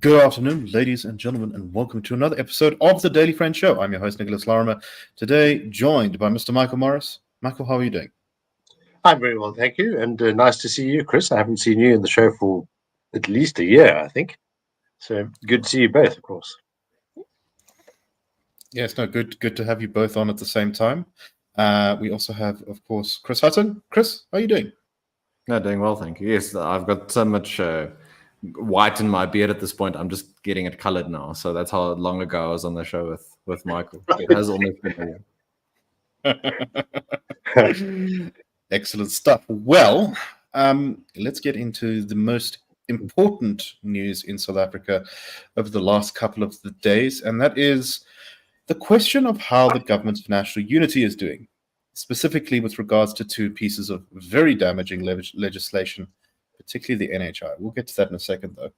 Good afternoon, ladies and gentlemen, and welcome to another episode of the Daily Friend Show. I'm your host, Nicholas Lorimer, today joined by Mr. Michael Morris. Michael, how are you doing? I'm very well, thank you, and nice to see you, Chris. I haven't seen you in the show for at least a year, I think. So good to see you both, of course. Yes, no, good to have you both on at the same time. We also have, of course, Chris Hattingh. Chris, how are you doing? No, doing well, thank you. Yes, I've got so much white in my beard at this point. I'm just getting it colored now. So that's how long ago I was on the show with Michael. It has almost been a year. Excellent stuff. Well, let's get into the most important news in South Africa over the last couple of the days, and that is the question of how the government of national unity is doing, specifically with regards to two pieces of very damaging legislation, particularly the NHI. We'll get to that in a second, though.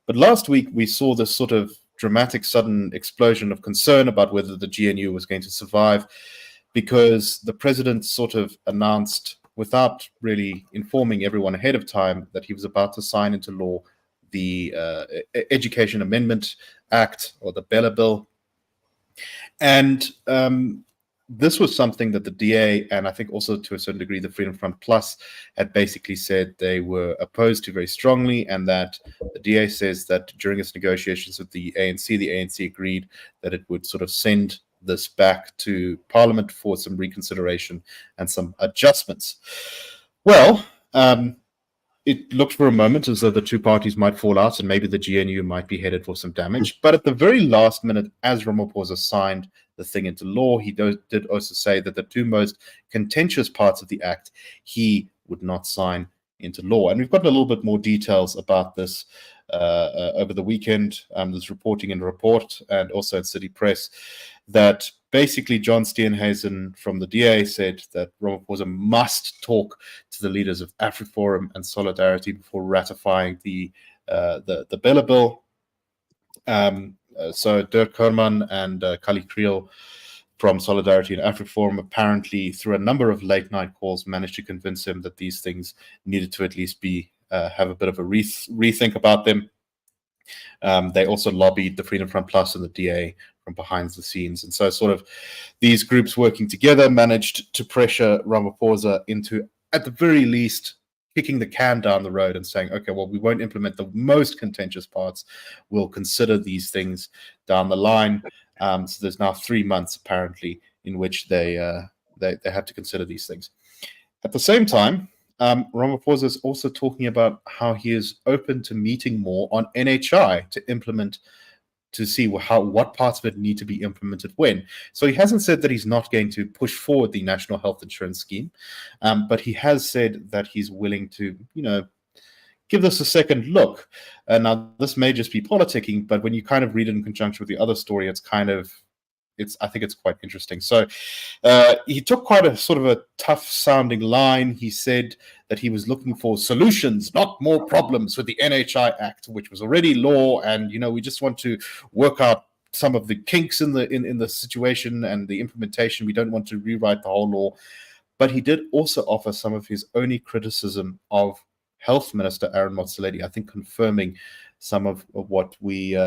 But last week, we saw this sort of dramatic, sudden explosion of concern about whether the GNU was going to survive, because the president sort of announced, without really informing everyone ahead of time, that he was about to sign into law the Education Amendment Act, or the BELA bill. And this was something that the DA, and I think also to a certain degree the Freedom Front Plus, had basically said they were opposed to very strongly, and that the DA says that during its negotiations with the ANC agreed that it would sort of send this back to Parliament for some reconsideration and some adjustments. Well, it looked for a moment as though the two parties might fall out and maybe the GNU might be headed for some damage. But at the very last minute, as Ramaphosa signed the thing into law, he did also say that the two most contentious parts of the act he would not sign into law. And we've got a little bit more details about this over the weekend. There's reporting in Report and also in City Press that basically John Steenhuisen from the DA said that Ramaphosa must talk to the leaders of AfriForum and Solidarity before ratifying the BELA bill. So Dirk Kerman and Kali Kriel from Solidarity and AfriForum apparently, through a number of late-night calls, managed to convince him that these things needed to at least be have a bit of a rethink about them. They also lobbied the Freedom Front Plus and the DA from behind the scenes. And so sort of these groups working together managed to pressure Ramaphosa into, at the very least, kicking the can down the road and saying, okay, well, we won't implement the most contentious parts. We'll consider these things down the line. So there's now 3 months, apparently, in which they have to consider these things. At the same time, Ramaphosa is also talking about how he is open to meeting more on NHI to implement, to see what parts of it need to be implemented when. So he hasn't said that he's not going to push forward the National Health Insurance Scheme, but he has said that he's willing to, give this a second look. Now, this may just be politicking, but when you kind of read it in conjunction with the other story, I think it's quite interesting. So he took quite a sort of a tough sounding line. He said that he was looking for solutions, not more problems with the NHI Act, which was already law. And, we just want to work out some of the kinks in the situation and the implementation. We don't want to rewrite the whole law. But he did also offer some of his only criticism of Health Minister Aaron Motsoaledi, I think confirming some of what we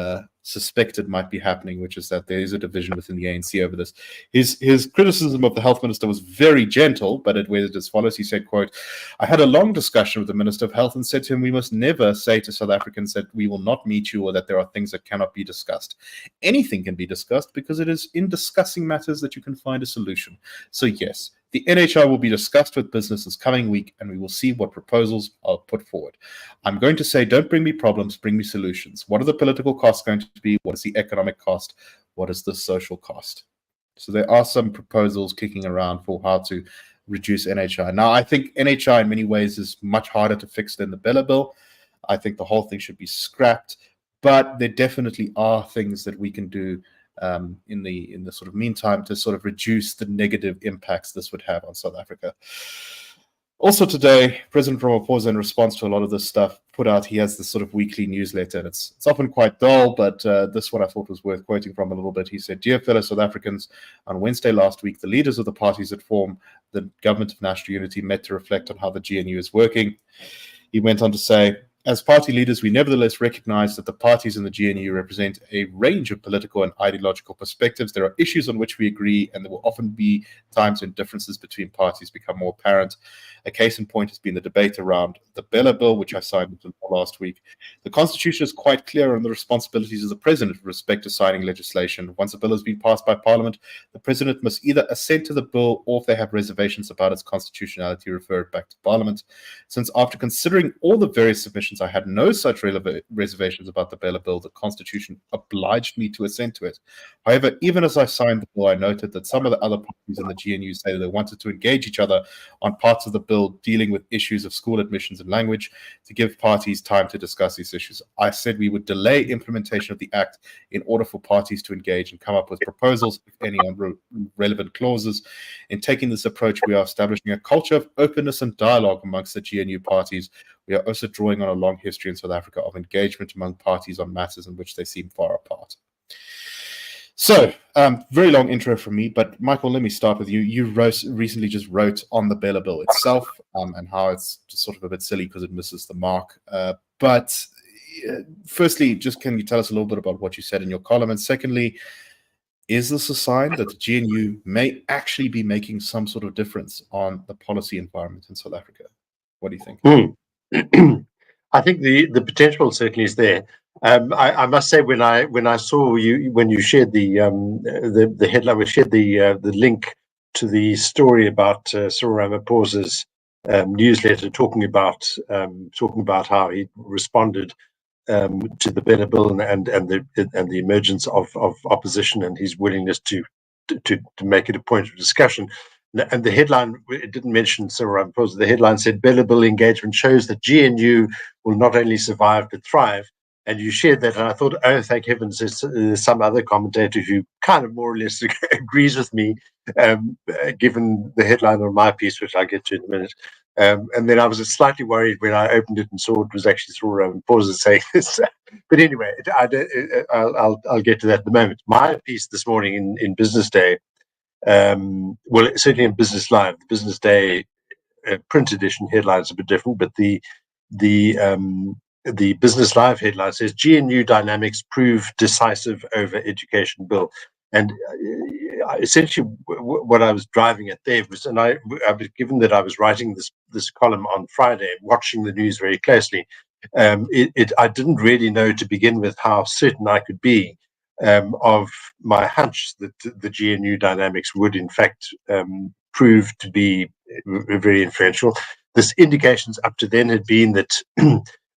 suspected might be happening, which is that there is a division within the ANC over this. His criticism of the health minister was very gentle, but it worded as follows. He said, quote, "I had a long discussion with the Minister of Health and said to him, we must never say to South Africans that we will not meet you or that there are things that cannot be discussed. Anything can be discussed because it is in discussing matters that you can find a solution. So yes, the NHI will be discussed with business this coming week, and we will see what proposals are put forward. I'm going to say, don't bring me problems, bring me solutions. What are the political costs going to be? What is the economic cost? What is the social cost?" So there are some proposals kicking around for how to reduce NHI. Now, I think NHI in many ways is much harder to fix than the BELA bill. I think the whole thing should be scrapped, but there definitely are things that we can do in the sort of meantime to sort of reduce the negative impacts this would have on South Africa. Also today, President Ramaphosa, in response to a lot of this stuff, put out, he has this sort of weekly newsletter, and it's often quite dull, but this one I thought was worth quoting from a little bit. He said, "Dear fellow South Africans, on Wednesday last week, the leaders of the parties that form the Government of National Unity met to reflect on how the GNU is working." He went on to say, As party leaders, we nevertheless recognize that the parties in the GNU represent a range of political and ideological perspectives. There are issues on which we agree, and there will often be times when differences between parties become more apparent. A case in point has been the debate around the BELA bill, which I signed last week. The Constitution is quite clear on the responsibilities of the President with respect to signing legislation. Once a bill has been passed by Parliament, the President must either assent to the bill, or if they have reservations about its constitutionality, refer it back to Parliament. Since after considering all the various submissions, I had no such reservations about the BELA bill, the Constitution obliged me to assent to it. However, even as I signed the bill, I noted that some of the other parties in the GNU say that they wanted to engage each other on parts of the bill dealing with issues of school admissions and language to give parties time to discuss these issues. I said we would delay implementation of the Act in order for parties to engage and come up with proposals, if any, on relevant clauses. In taking this approach, we are establishing a culture of openness and dialogue amongst the GNU parties. We are also drawing on a long history in South Africa of engagement among parties on matters in which they seem far apart. So, very long intro from me, but Michael, let me start with you. You recently just wrote on the BELA bill itself and how it's just sort of a bit silly because it misses the mark. But firstly, just can you tell us a little bit about what you said in your column? And secondly, is this a sign that the GNU may actually be making some sort of difference on the policy environment in South Africa? What do you think? I think the potential certainly is there. I must say, when I saw you when you shared the headline, we shared the link to the story about Cyril Ramaphosa's newsletter talking about how he responded to the BELA bill and the emergence of opposition and his willingness to make it a point of discussion. And the headline, it didn't mention Cyril Ramaphosa. The headline said, BELA bill engagement shows that GNU will not only survive but thrive. And you shared that, and I thought, oh, thank heavens, there's some other commentator who kind of more or less agrees with me, given the headline on my piece, which I'll get to in a minute. And then I was slightly worried when I opened it and saw it was actually Cyril Ramaphosa saying this. But anyway, I'll get to that in a moment. My piece this morning in Business Day, well, certainly in Business Live, the Business Day print edition headline's a bit different, but the Business Live headline says GNU dynamics prove decisive over education bill. And essentially what I was driving at there was, and I was, given that I was writing this column on Friday, watching the news very closely, I didn't really know to begin with how certain I could be of my hunch that the GNU dynamics would in fact prove to be very influential. This indications up to then had been that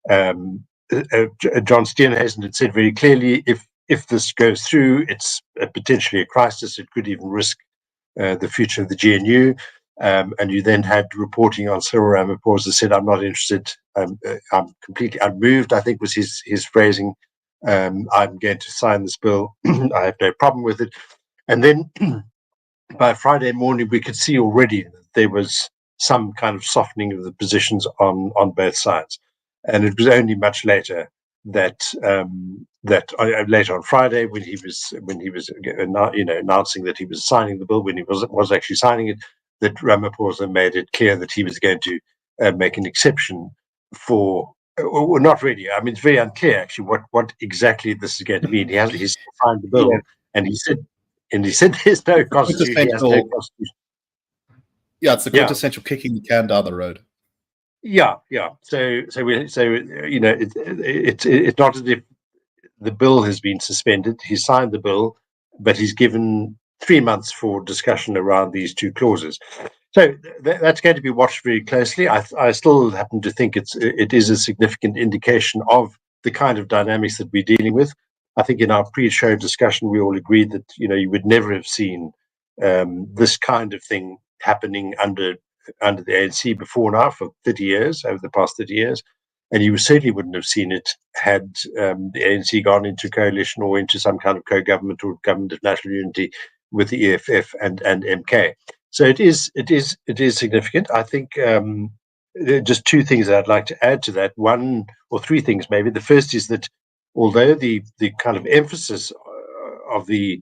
John Steenhuisen had said very clearly, if this goes through, it's potentially a crisis. It could even risk the future of the GNU. And you then had reporting on Cyril Ramaphosa said, I'm not interested. I'm completely unmoved, I think was his phrasing. I'm going to sign this bill. I have no problem with it. And then by Friday morning, we could see already that there was some kind of softening of the positions on both sides. And it was only much later that later on Friday, when he was announcing that he was signing the bill, when he was actually signing it, that Ramaphosa made it clear that he was going to make an exception for. Well, not really. I mean, it's very unclear actually what exactly this is going to mean. He's signed the bill, and he said there's no constitution. He has no constitution. Yeah, it's the quintessential kicking the can down the road. Yeah. So it's not as if the bill has been suspended. He signed the bill, but he's given 3 months for discussion around these two clauses. So that's going to be watched very closely. I still happen to think it is a significant indication of the kind of dynamics that we're dealing with. I think in our pre-show discussion, we all agreed that you would never have seen this kind of thing happening under the ANC before now for 30 years, over the past 30 years. And you certainly wouldn't have seen it had the ANC gone into coalition or into some kind of co-government or government of national unity with the EFF and MK. So it is significant. I think just two things that I'd like to add to that. One or three things maybe. The first is that although the kind of emphasis of the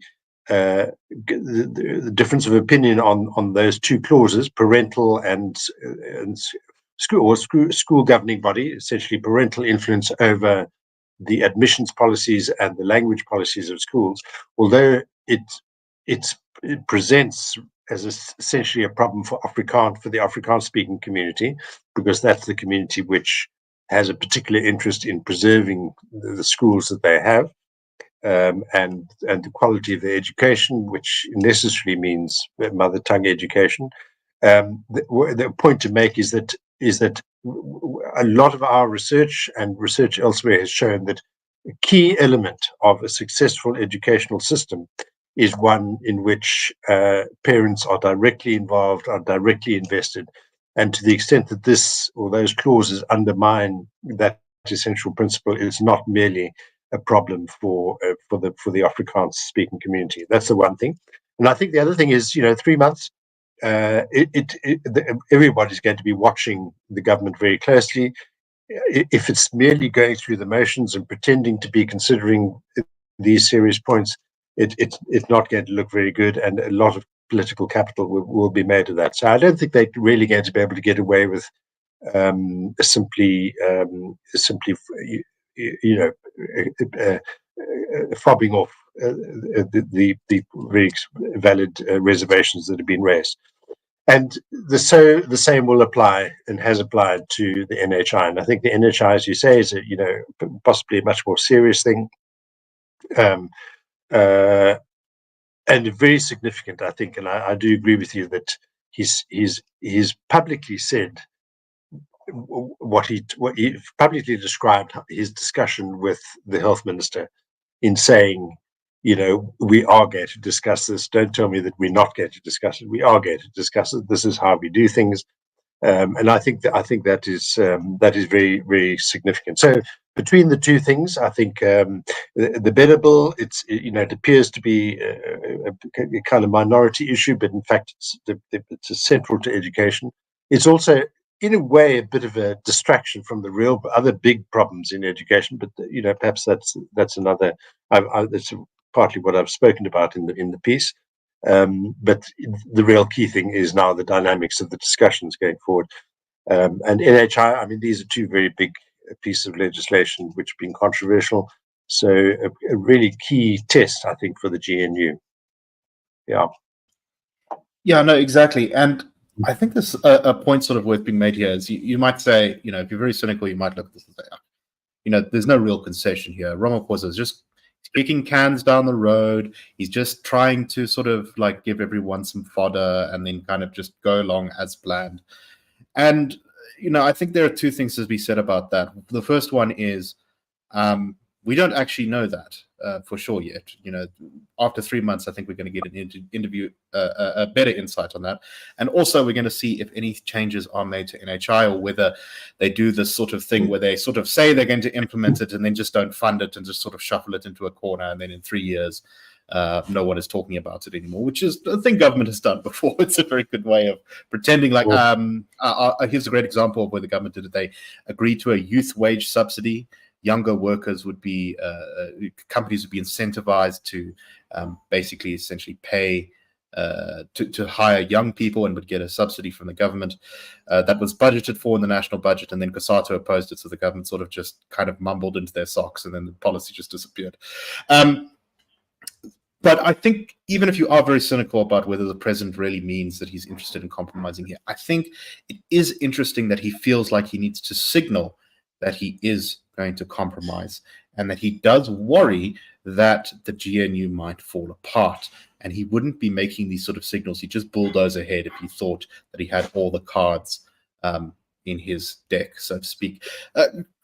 difference of opinion on those two clauses, parental and school governing body, essentially parental influence over the admissions policies and the language policies of schools, although it presents as essentially a problem for the Afrikaans-speaking community, because that's the community which has a particular interest in preserving the schools that they have, and the quality of their education, which necessarily means mother tongue education. The point to make is that a lot of our research and research elsewhere has shown that a key element of a successful educational system is one in which parents are directly involved, are directly invested. And to the extent that this or those clauses undermine that essential principle, it's not merely a problem for the Afrikaans speaking community. That's the one thing. And I think the other thing is, 3 months, everybody's going to be watching the government very closely. If it's merely going through the motions and pretending to be considering these serious points, it's not going to look very good, and a lot of political capital will be made of that. So I don't think they're really going to be able to get away with simply fobbing off the very valid reservations that have been raised. And the same will apply and has applied to the NHI. And I think the NHI, as you say, is possibly a much more serious thing, and very significant, I think. And I do agree with you that he's publicly said what he publicly described his discussion with the health minister in saying, we are going to discuss this. Don't tell me that we're not going to discuss it. We are going to discuss it. This is how we do things. And I think that is very, very significant. So between the two things, I think the BELA bill, it appears to be a kind of minority issue, but in fact it's central to education. It's also, in a way, a bit of a distraction from the real other big problems in education. But perhaps that's another. That's partly what I've spoken about in the piece. But the real key thing is now the dynamics of the discussions going forward. And NHI, I mean, these are two very big pieces of legislation which have been controversial. So a really key test, I think, for the GNU. Yeah. Yeah, no, exactly. And I think there's a point sort of worth being made here is you might say, if you're very cynical, you might look at this and say, there's no real concession here. Ramaphosa is just kicking cans down the road. He's just trying to sort of like give everyone some fodder and then kind of just go along as planned. And, I think there are two things to be said about that. The first one is we don't actually know that for sure yet. After 3 months, I think we're going to get an interview, a better insight on that. And also we're going to see if any changes are made to NHI or whether they do this sort of thing where they sort of say they're going to implement it and then just don't fund it and just sort of shuffle it into a corner. And then in 3 years, no one is talking about it anymore, which is a thing government has done before. It's a very good way of pretending like, here's a great example of where the government did it. They agreed to a youth wage subsidy. Younger workers would be, companies would be incentivized to basically essentially pay to hire young people and would get a subsidy from the government. That was budgeted for in the national budget, and then Cosatu opposed it, so the government sort of just kind of mumbled into their socks, and then the policy just disappeared. But I think even if you are very cynical about whether the president really means that he's interested in compromising here, I think it is interesting that he feels like he needs to signal that he is going to compromise and that he does worry that the GNU might fall apart. And he wouldn't be making these sort of signals. He'd just bulldoze ahead if he thought that he had all the cards in his deck, so to speak.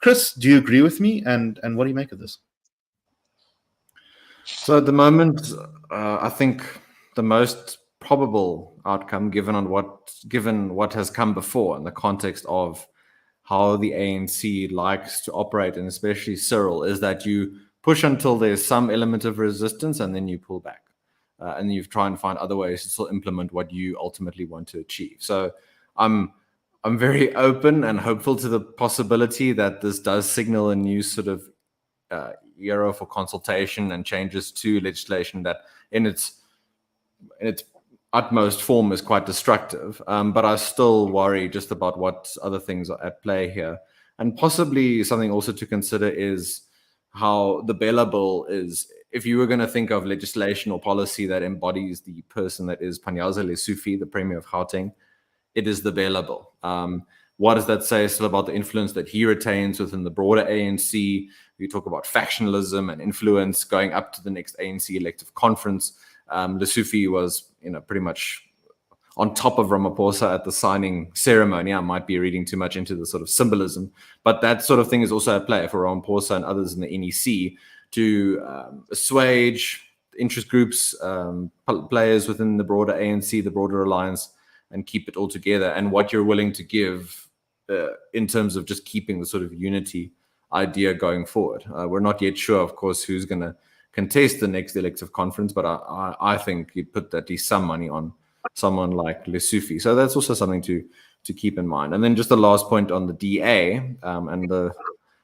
Chris, do you agree with me? And what do you make of this? So at the moment, I think the most probable outcome, given what has come before in the context of how the ANC likes to operate, and especially Cyril, is that you push until there's some element of resistance and then you pull back. And you try and find other ways to still implement what you ultimately want to achieve. So I'm very open and hopeful to the possibility that this does signal a new sort of era for consultation and changes to legislation that in its utmost form is quite destructive. But I still worry just about what other things are at play here. And possibly something also to consider is how the BELA bill is, if you were going to think of legislation or policy that embodies the person that is Panyaza Lesufi, the Premier of Gauteng, it is the BELA bill. What does that say still about the influence that he retains within the broader ANC? We talk about factionalism and influence going up to the next ANC elective conference. Lesufi was, pretty much on top of Ramaphosa at the signing ceremony. I might be reading too much into the sort of symbolism, but that sort of thing is also at play for Ramaphosa and others in the NEC to assuage interest groups, players within the broader ANC, the broader alliance, and keep it all together, and what you're willing to give in terms of just keeping the sort of unity idea going forward. We're not yet sure, of course, who's going to contest the next elective conference, but I think you put at least some money on someone like Lesufi. So that's also something to keep in mind. And then just the last point on the DA and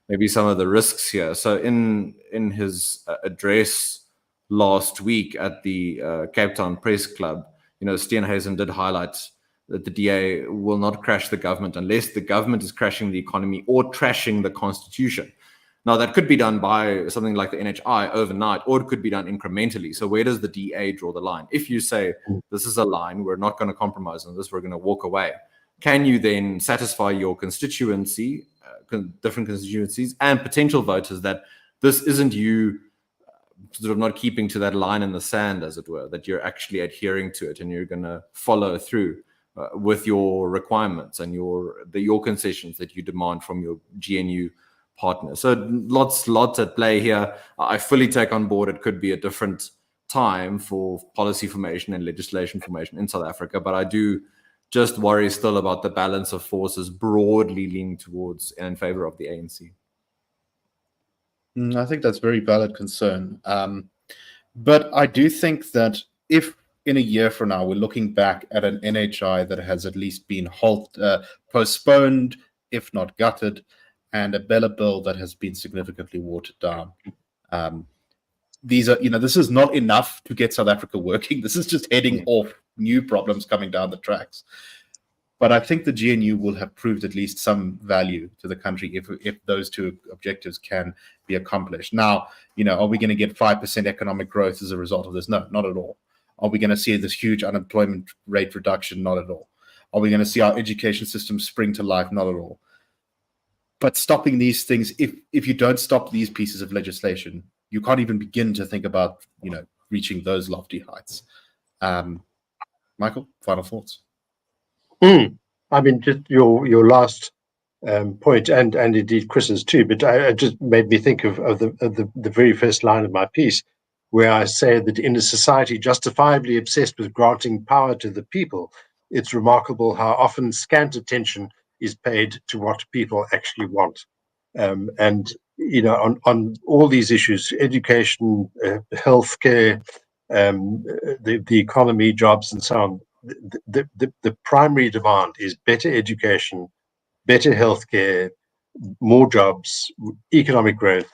maybe some of the risks here. So in his address last week at the Cape Town Press Club, Steenhuisen did highlight that the DA will not crash the government unless the government is crashing the economy or trashing the constitution. Now, that could be done by something like the NHI overnight, or it could be done incrementally. So where does the DA draw the line? If you say, this is a line, we're not going to compromise on this, we're going to walk away, can you then satisfy your constituency, different constituencies, and potential voters that this isn't you sort of not keeping to that line in the sand, as it were, that you're actually adhering to it and you're going to follow through with your requirements and your concessions that you demand from your GNU partner. So lots at play here. I fully take on board it could be a different time for policy formation and legislation formation in South Africa, but I do just worry still about the balance of forces broadly leaning towards and in favor of the ANC. I think that's a very valid concern. But I do think that if in a year from now we're looking back at an NHI that has at least been postponed, if not gutted, and a BELA bill that has been significantly watered down. These are, this is not enough to get South Africa working. This is just heading off new problems coming down the tracks. But I think the GNU will have proved at least some value to the country if those two objectives can be accomplished. Now, are we going to get 5% economic growth as a result of this? No, not at all. Are we going to see this huge unemployment rate reduction? Not at all. Are we going to see our education system spring to life? Not at all. But stopping these things, if you don't stop these pieces of legislation, you can't even begin to think about, reaching those lofty heights. Michael, final thoughts? I mean, just your last point, and indeed Chris's too, but it just made me think of the very first line of my piece, where I say that in a society justifiably obsessed with granting power to the people, it's remarkable how often scant attention is paid to what people actually want. And on all these issues, education, healthcare, the economy, jobs, and so on, the primary demand is better education, better healthcare, more jobs, economic growth.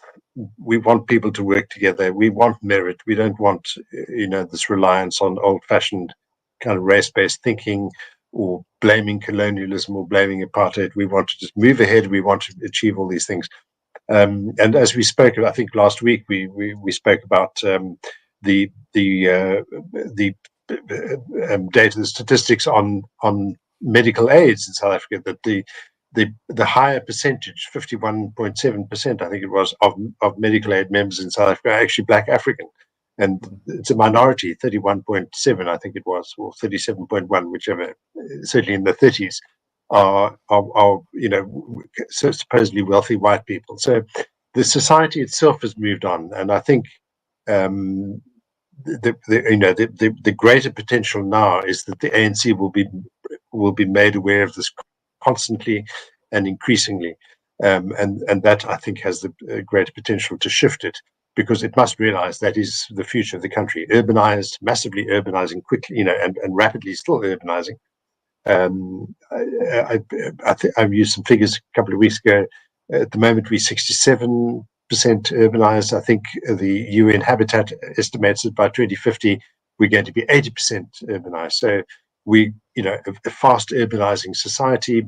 We want people to work together. We want merit. We don't want, this reliance on old-fashioned kind of race-based thinking or blaming colonialism or blaming apartheid. We want to just move ahead. We want to achieve all these things. And as we spoke, I think last week we spoke about the data, the statistics on medical aids in South Africa, that the higher percentage, 51.7%, I think it was, of medical aid members in South Africa are actually Black African. And it's a minority, 31.7, I think it was, or 37.1, whichever, certainly in the 30s, are supposedly wealthy white people. So the society itself has moved on, and I think the greater potential now is that the ANC will be made aware of this constantly and increasingly, and that I think has the greater potential to shift it, because it must realize that is the future of the country. Urbanized, massively urbanizing quickly, and rapidly still urbanizing. I've used some figures a couple of weeks ago. At the moment, we're 67% urbanized. I think the UN Habitat estimates that by 2050, we're going to be 80% urbanized. So we, a fast urbanizing society,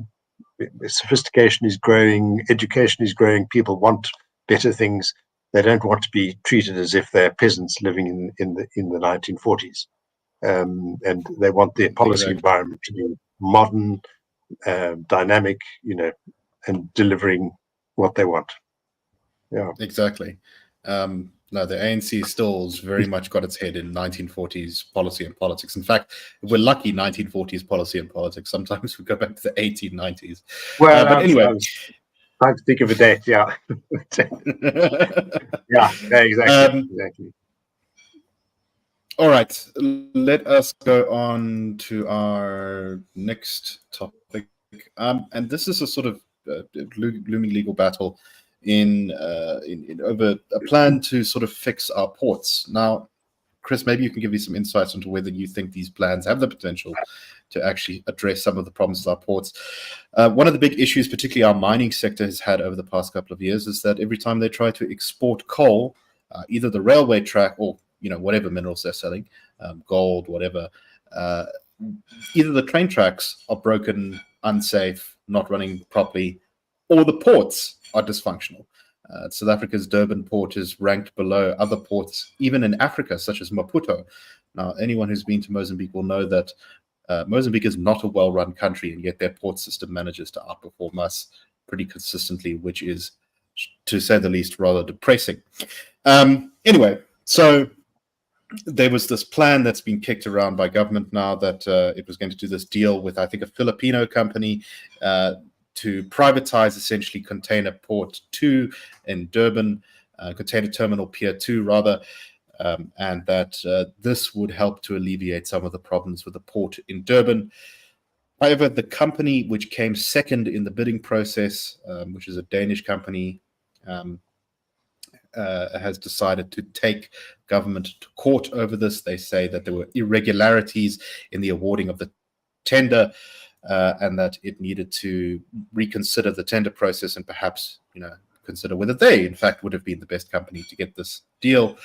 sophistication is growing, education is growing, people want better things. They don't want to be treated as if they're peasants living in the 1940s. And they want their policy environment to be modern, dynamic, and delivering what they want. Yeah, exactly. No, the ANC still very much got its head in 1940s policy and politics. In fact, if we're lucky, 1940s policy and politics. Sometimes we go back to the 1890s. Well, but anyway, trying to think of a date. Yeah, yeah, exactly. All right, let us go on to our next topic, and this is a sort of looming legal battle in over a plan to sort of fix our ports. Now, Chris, maybe you can give me some insights into whether you think these plans have the potential to actually address some of the problems of our ports. One of the big issues, particularly our mining sector, has had over the past couple of years is that every time they try to export coal, either the railway track or whatever minerals they're selling, gold, whatever, either the train tracks are broken, unsafe, not running properly, or the ports are dysfunctional. South Africa's Durban port is ranked below other ports, even in Africa, such as Maputo. Now, anyone who's been to Mozambique will know that Mozambique is not a well-run country, and yet their port system manages to outperform us pretty consistently, which is, to say the least, rather depressing. Anyway, so there was this plan that's been kicked around by government now that it was going to do this deal with, I think, a Filipino company to privatize essentially Container Port 2 in Durban, Container Terminal Pier 2 rather, and that this would help to alleviate some of the problems with the port in Durban. However, the company which came second in the bidding process, which is a Danish company, has decided to take government to court over this. They say that there were irregularities in the awarding of the tender, and that it needed to reconsider the tender process and perhaps, consider whether they, in fact, would have been the best company to get this deal.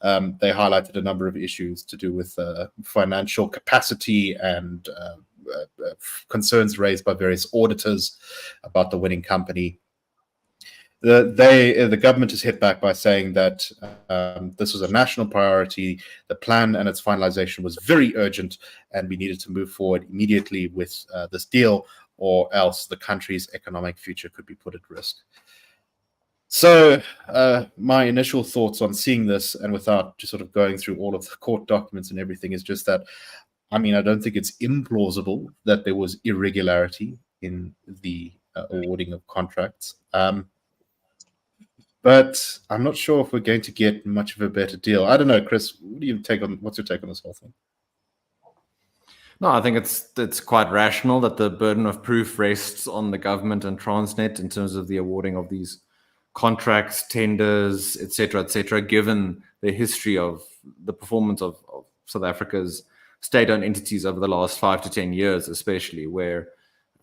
They highlighted a number of issues to do with financial capacity and concerns raised by various auditors about the winning company. The government has hit back by saying that this was a national priority. The plan and its finalization was very urgent, and we needed to move forward immediately with this deal, or else the country's economic future could be put at risk. So my initial thoughts on seeing this, and without just sort of going through all of the court documents and everything, is just that, I don't think it's implausible that there was irregularity in the awarding of contracts. But I'm not sure if we're going to get much of a better deal. I don't know, Chris. What's your take on this whole thing? No, I think it's quite rational that the burden of proof rests on the government and Transnet in terms of the awarding of these contracts, tenders, etc., given the history of the performance of South Africa's state-owned entities over the last 5 to 10 years, especially, where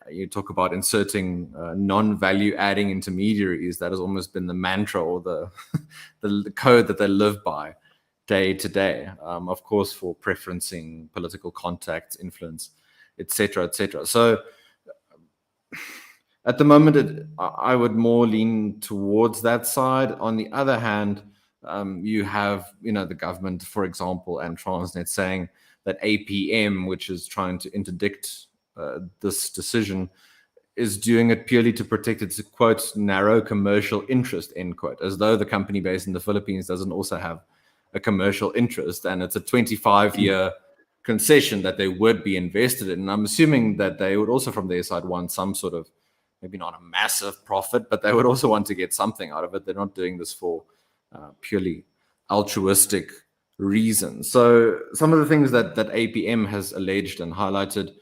you talk about inserting non-value-adding intermediaries. That has almost been the mantra or the code that they live by day to day. Of course, for preferencing political contacts, influence, etc. So, at the moment, I would more lean towards that side. On the other hand, you have the government, for example, and Transnet saying that APM, which is trying to interdict this decision, is doing it purely to protect its, quote, narrow commercial interest, end quote, as though the company based in the Philippines doesn't also have a commercial interest. And it's a 25-year concession that they would be invested in. And I'm assuming that they would also, from their side, want some sort of, maybe not a massive profit, but they would also want to get something out of it. They're not doing this for purely altruistic reasons. So some of the things that APM has alleged and highlighted,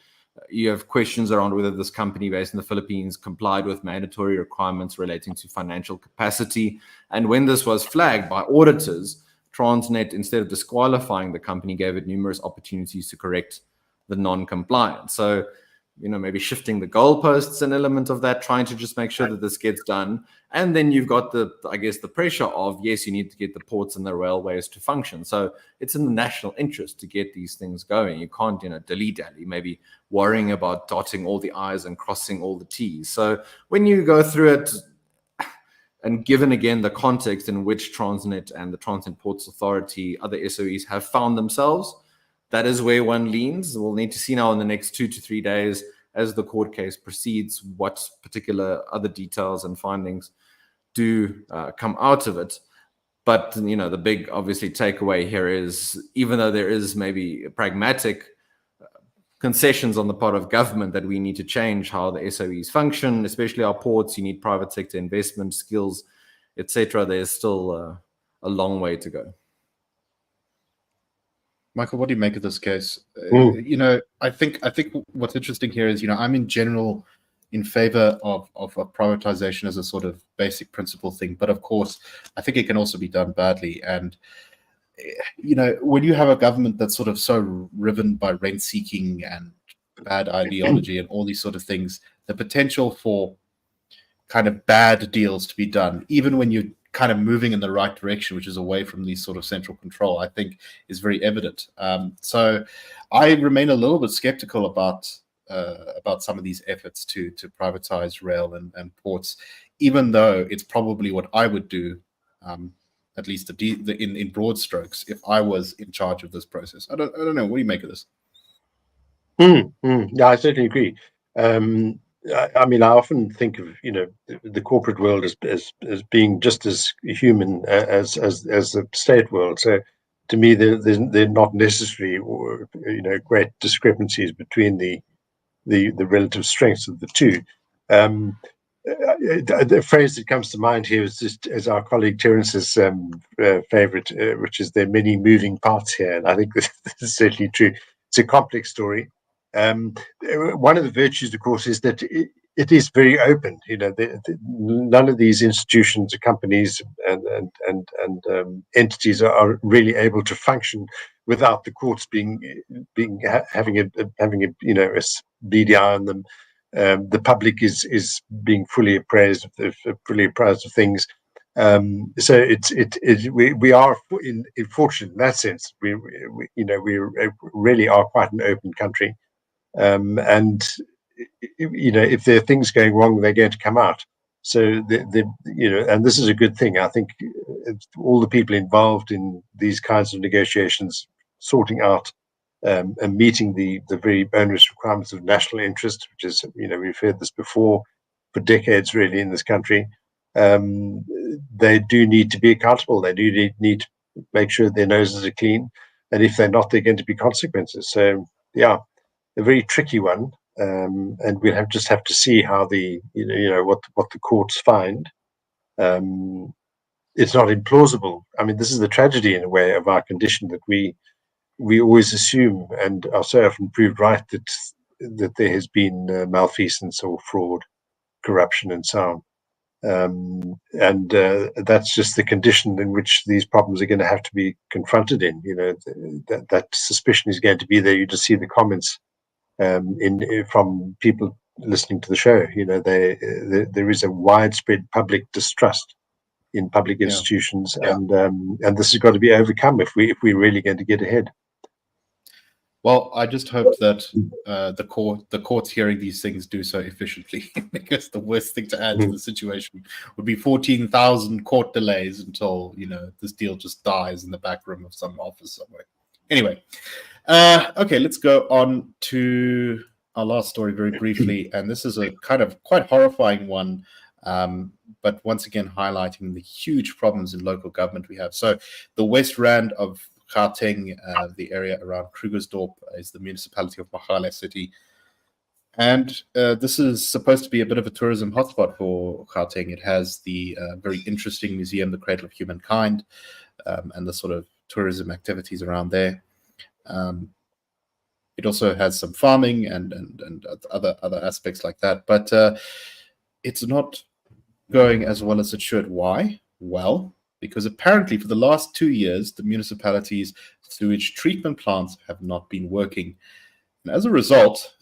you have questions around whether this company based in the Philippines complied with mandatory requirements relating to financial capacity. And when this was flagged by auditors, Transnet, instead of disqualifying the company, gave it numerous opportunities to correct the non-compliance. So maybe shifting the goalposts, an element of that, trying to just make sure that this gets done. And then you've got the pressure of, yes, you need to get the ports and the railways to function. So it's in the national interest to get these things going. You can't, dilly-dally, maybe worrying about dotting all the I's and crossing all the T's. So when you go through it, and given again the context in which Transnet and the Transnet Ports Authority, other SOEs have found themselves, that is where one leans. We'll need to see now in the next 2 to 3 days as the court case proceeds what particular other details and findings do come out of it. But, the big, obviously, takeaway here is, even though there is maybe pragmatic concessions on the part of government that we need to change how the SOEs function, especially our ports, you need private sector investment, skills, etc., there's still a long way to go. Michael, what do you make of this case? I think what's interesting here is, I'm in general in favor of privatization as a sort of basic principle thing. But of course, I think it can also be done badly. And, when you have a government that's sort of so riven by rent seeking and bad ideology and all these sort of things, the potential for kind of bad deals to be done, even when you're kind of moving in the right direction, which is away from these sort of central control, I think is very evident. So I remain a little bit skeptical about some of these efforts to privatize rail and ports, even though it's probably what I would do, at least in broad strokes, if I was in charge of this process. I don't know. What do you make of this? Yeah, I certainly agree. I mean, I often think of the corporate world as being just as human as the state world. So, to me, they're not necessarily great discrepancies between the relative strengths of the two. The phrase that comes to mind here is just as our colleague Terence's favorite, which is there are many moving parts here, and I think this is certainly true. It's a complex story. One of the virtues, of course, is that it is very open. None of these institutions or companies and entities are really able to function without the courts having a beady eye on them. The public is being fully appraised of things. So we are fortunate in that sense. We really are quite an open country, and if there are things going wrong, they're going to come out. So and this is a good thing. I think all the people involved in these kinds of negotiations, sorting out and meeting the very onerous requirements of national interest, which is, we've heard this before for decades really in this country. They do need to be accountable. They do need to make sure their noses are clean. And if they're not, there are going to be consequences. So, yeah, a very tricky one. And we'll just have to see how what the courts find. It's not implausible. I mean, this is the tragedy in a way of our condition, that we always assume and are so often proved right that there has been malfeasance or fraud, corruption, and so on. And that's just the condition in which these problems are going to have to be confronted in. That suspicion is going to be there. You just see the comments from people listening to the show. There is a widespread public distrust in public institutions, and this has got to be overcome if we're really going to get ahead. Well, I just hope that the courts hearing these things do so efficiently, because the worst thing to add to the situation would be 14,000 court delays until this deal just dies in the back room of some office somewhere. Anyway, okay, let's go on to our last story very briefly, and this is a kind of quite horrifying one, but once again highlighting the huge problems in local government we have. So the West Rand of Gauteng, the area around Krugersdorp, is the municipality of Magale City. And this is supposed to be a bit of a tourism hotspot for Gauteng. It has the very interesting museum, the Cradle of Humankind, and the sort of tourism activities around there. It also has some farming and other aspects like that. But it's not going as well as it should. Why? Well, because apparently for the last 2 years, the municipality's sewage treatment plants have not been working. And as a result,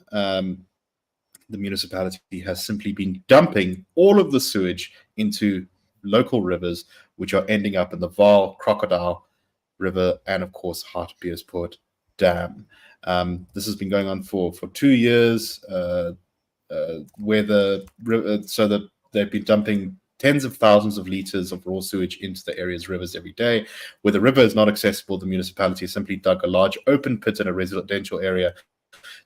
the municipality has simply been dumping all of the sewage into local rivers, which are ending up in the Vaal, Crocodile River, and of course Hartbeespoort Dam. This has been going on for 2 years, where they've been dumping tens of thousands of liters of raw sewage into the area's rivers every day. Where the river is not accessible, the municipality simply dug a large open pit in a residential area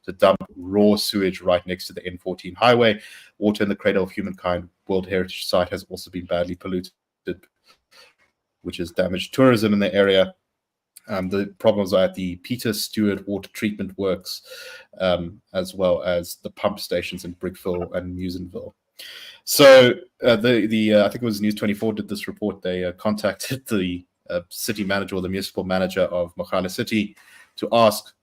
to dump raw sewage right next to the N14 highway. Water in the Cradle of Humankind World Heritage Site has also been badly polluted, which has damaged tourism in the area. The problems are at the Peter Stewart Water Treatment Works, as well as the pump stations in Brickville and Muizenville. So I think it was News 24 did this report. They contacted the city manager or the municipal manager of Mogale City to ask,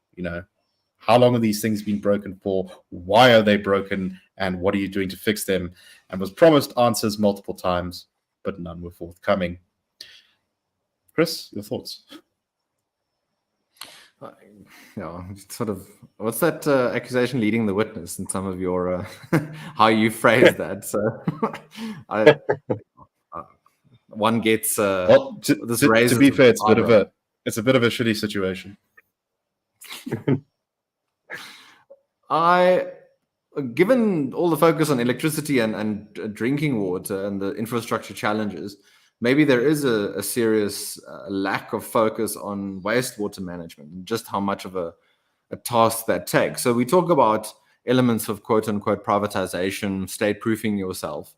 how long have these things been broken for? Why are they broken? And what are you doing to fix them? And was promised answers multiple times, but none were forthcoming. Chris, your thoughts? Sort of. What's that accusation leading the witness in some of your how you phrase that? So, one gets well, to be fair, it's a bit of a shitty situation. Given all the focus on electricity and drinking water and the infrastructure challenges, maybe there is a serious lack of focus on wastewater management and just how much of a task that takes. So we talk about elements of quote unquote privatization, state proofing yourself.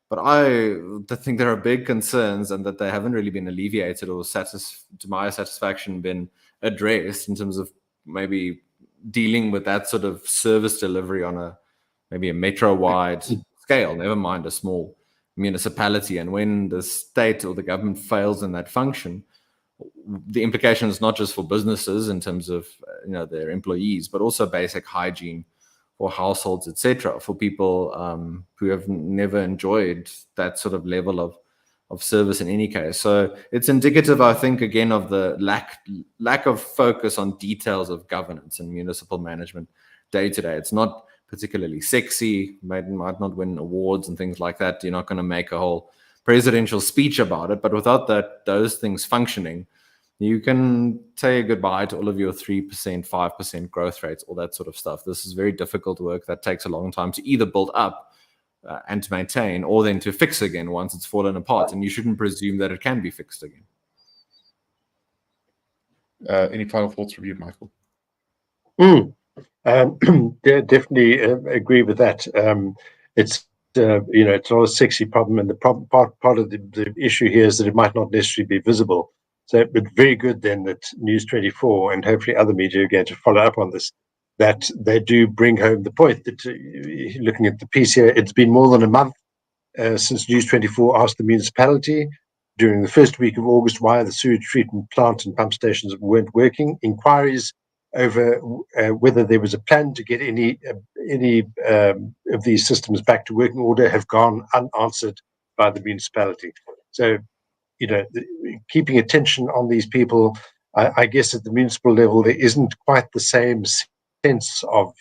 But I think there are big concerns and that they haven't really been alleviated or to my satisfaction been addressed in terms of maybe dealing with that sort of service delivery on maybe a metro-wide scale, never mind a small municipality. And when the state or the government fails in that function, the implication is not just for businesses in terms of their employees, but also basic hygiene for households, etc., for people who have never enjoyed that sort of level of service in any case. So it's indicative, I think, again, of the lack of focus on details of governance and municipal management day to day. It's not particularly sexy, might not win awards and things like that. You're not going to make a whole presidential speech about it, but without those things functioning, you can say goodbye to all of your 3%, 5% growth rates, all that sort of stuff. This is very difficult work that takes a long time to either build up and to maintain, or then to fix again once it's fallen apart. And you shouldn't presume that it can be fixed again. Any final thoughts from you, Michael? Definitely agree with that. It's it's not a sexy problem, and the part of the issue here is that it might not necessarily be visible. So, but very good then that News 24 and hopefully other media are going to follow up on this, that they do bring home the point that looking at the piece here, it's been more than a month since News 24 asked the municipality during the first week of August why the sewage treatment plant and pump stations weren't working. Inquiries over whether there was a plan to get any of these systems back to working order have gone unanswered by the municipality. So, keeping attention on these people, I guess at the municipal level, there isn't quite the same sense of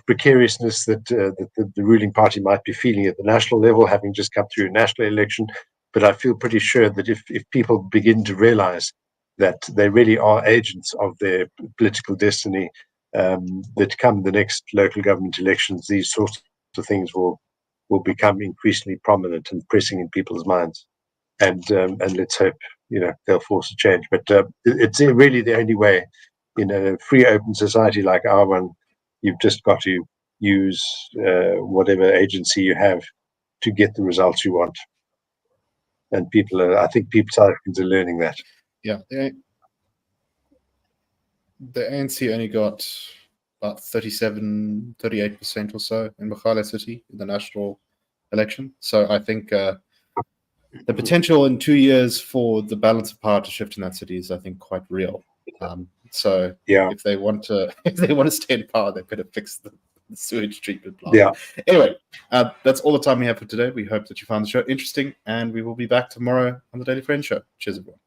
precariousness that the ruling party might be feeling at the national level, having just come through a national election. But I feel pretty sure that if people begin to realize that they really are agents of their political destiny, that come the next local government elections, these sorts of things will become increasingly prominent and pressing in people's minds. And let's hope they'll force a change. But it's really the only way in a free, open society like our one. You've just got to use whatever agency you have to get the results you want. And I think South Africans are learning that. Yeah, the ANC only got about 38% or so in Mogale City in the national election. So I think the potential in 2 years for the balance of power to shift in that city is, I think, quite real. So if they want to stay in power, they better fix the sewage treatment plant. Yeah. Anyway, that's all the time we have for today. We hope that you found the show interesting, and we will be back tomorrow on the Daily Friend Show. Cheers, everyone.